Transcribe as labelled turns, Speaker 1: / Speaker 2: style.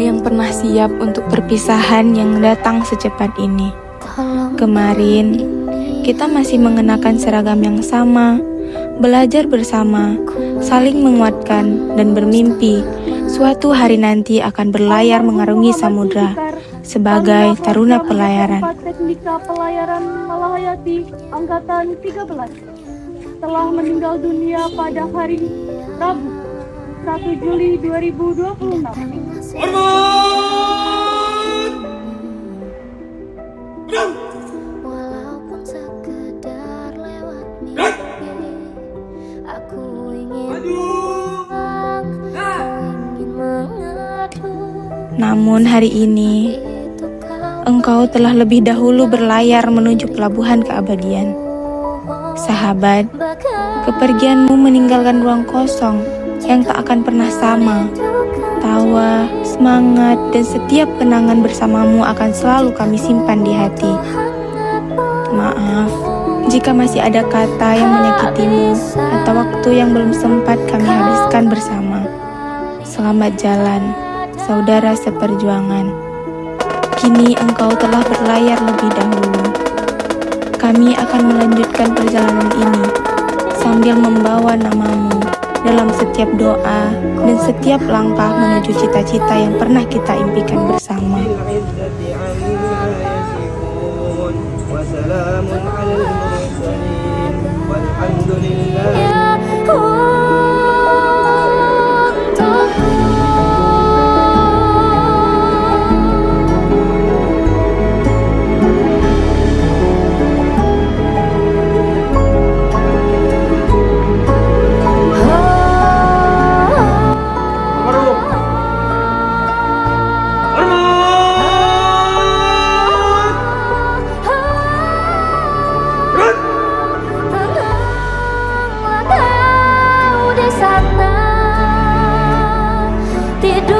Speaker 1: yang pernah siap untuk perpisahan yang datang secepat ini. Kemarin, kita masih mengenakan seragam yang sama, belajar bersama, saling menguatkan, dan bermimpi suatu hari nanti akan berlayar mengarungi samudra sebagai taruna pelayaran.
Speaker 2: Teknika Pelayaran Malahayati Angkatan 13 telah meninggal dunia pada hari Rabu 1 Juli 2026.
Speaker 3: Walaupun sekedar lewat mimpi, aku ingin pulang, ingin mengadu.
Speaker 1: Namun hari ini, engkau telah lebih dahulu berlayar menuju pelabuhan keabadian. Sahabat, kepergianmu meninggalkan ruang kosong yang tak akan pernah sama. Tawa, semangat, dan setiap kenangan bersamamu akan selalu kami simpan di hati. Maaf jika masih ada kata yang menyakitimu atau waktu yang belum sempat kami habiskan bersama. Selamat jalan, saudara seperjuangan. Kini engkau telah berlayar lebih dahulu. Kami akan melanjutkan perjalanan ini sambil membawa namamu dalam setiap doa dan setiap langkah menuju cita-cita yang pernah kita impikan bersama.
Speaker 3: Tidur